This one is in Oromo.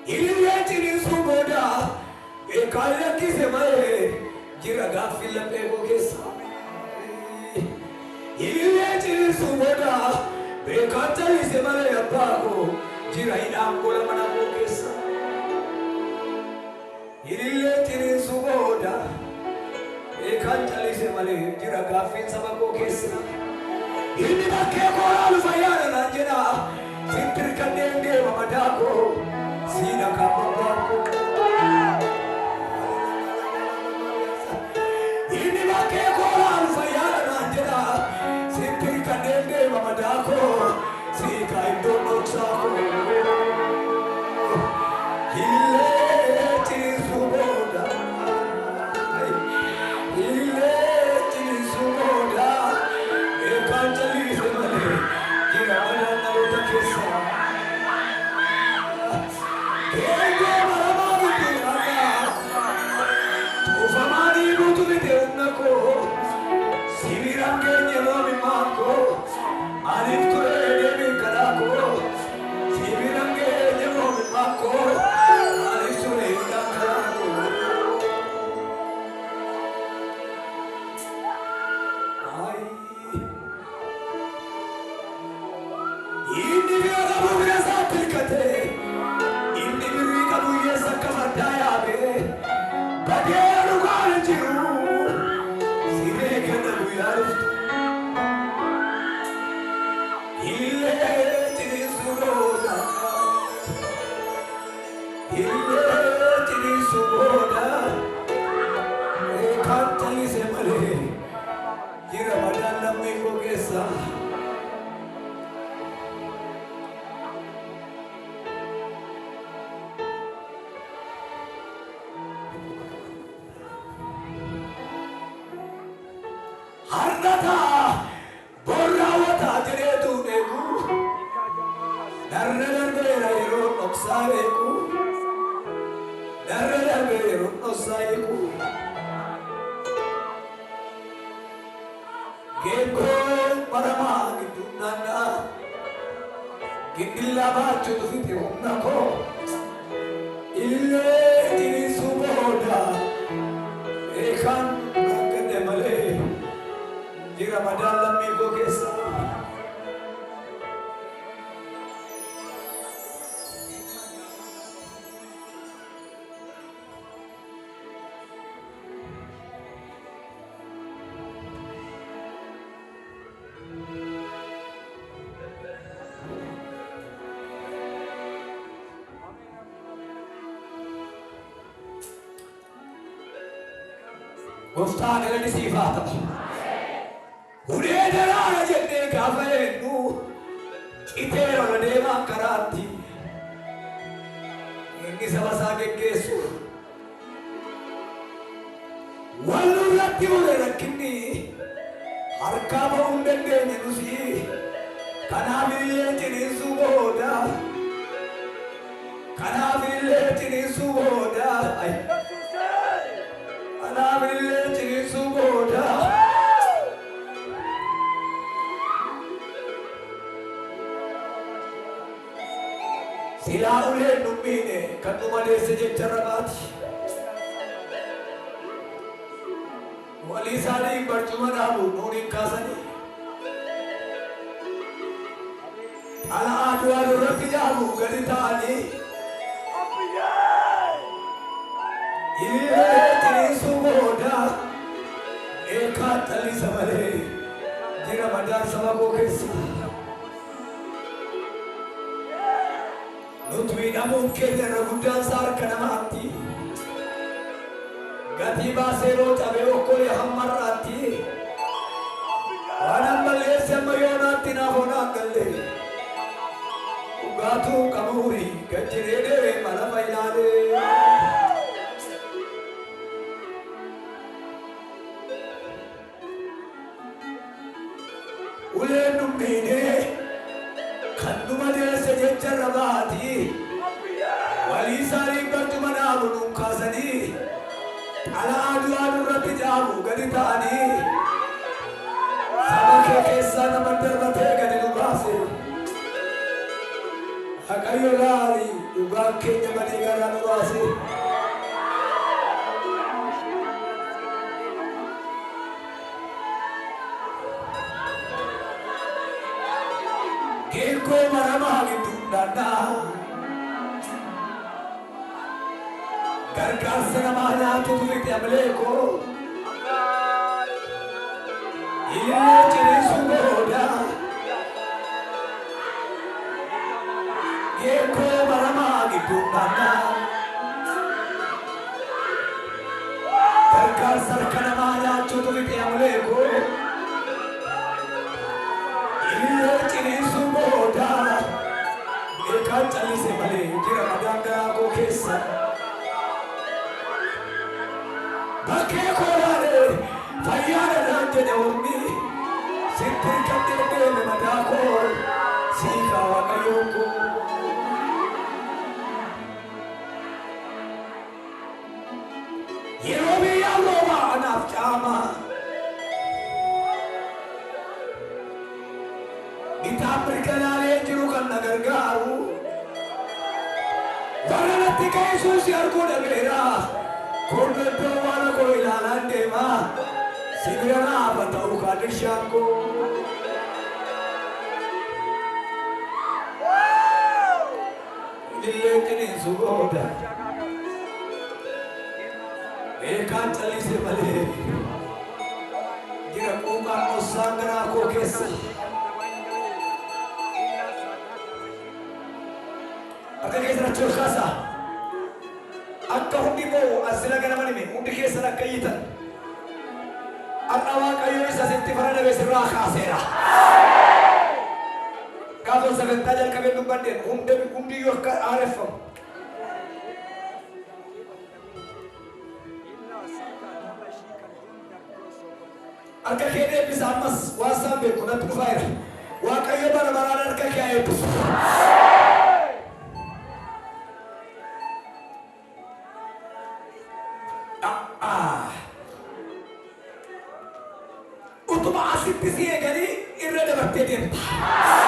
Iliyetini suboda ekaya kisemale jira gafila pego kesa. Iliyetini suboda ekata isemale apago jira inangola manabo kesa. Iliyetini suboda ekata isemale jira gafin sabago kesa. Ini bakeko alufayana nanjena sintirikandenge mamadako. Sina kapapako ini bakeko alfayana nanjena simpiri kanende mamadako sika indono chako ile tisuboda ekanjali semale jira manana utakesa Goftaan irratti siif haa ta'u. Ulee daraara jennee gaafa eenyu qixee ola deemaa karaatti inni saba isaa geggeessu. Wallurratti ure rakkinni harkaa ba'uu hin dandeenye nusi kanaaf illee ciniinsuu booda kanaaf illee ciniinsuu booda silaa uleen nummine kan nu maleesse jecha rabaati walii isaanii barcuma dhaabu nuun hin kaasanii alaa du'aa irratti jaabu gadi ta'anii illee ciniinsuu booda eekaa talisa malee jira madaan saba koo keessa. Nuti miidhamuun keenya irra guddaan isaa harka namaatti. Gatii baasee yeroo cabee okkolee hammarraatti. Waan ammalleessi amma yoonaatti naaf onaan galle. Dhugaatuu qabuuri gajjiree deemee malafa ilaalee. Uleen nummine kan nu maleesse jecha rabaati walii isaanii barcuma dhaabu nuun kaasanii alaa du'aa nurratti jaabu gadi ta'anii saba kee keessaa nama darbatee gadi nu baase Akayo laali dhugaa keenya malee garaa nu baase. Geekoo maramaa gidduu dhaannaa. Gargaarsa namaa nyaatu tulitti amaleekoo. Illee ciniinsuu booda. Geekoo maramaa gidduu dhaannaa. Gargaarsa harka namaa nyaachuu tulitti amaleekoo. Illee ciniinsuu booda. Beekaan callise malee jira madaan garaa koo keessa. Bakkee koolaadhee fayyaadha naan jedhe ormi sittiin qabdee deeme mataa koo siikaa waaqayyoon koo. Yeroo biyyaan roobaa anaaf caama bitaa mirkanaalee jiru kan na gargaaru warra natti qeessuus arguu dhabeera. Koordinatoo waan koo ilaalaan deemaa sibiira naaf ta'u kan dirshaan koo. Illee ciniinsuu booda beekaan callise malee jira quuqaan dhossaan garaa koo keessa. Akka keessa rachuu kaasaa. Akka hundi moo asila gana manime hundi keessan akka yitan har'a waaqayyo isa sitti faradame sirraa kaaseera. Gaafa sagantaa jalqabee dubbadheen hundiyyuu akka aareffamu. Harka kee eebbisa ammas waan isaan beeku natti dhufaa jira. Waaqayyo bara baraan harka kee eebbisu. Utuma asitti si eeganii irra dabartee deemta.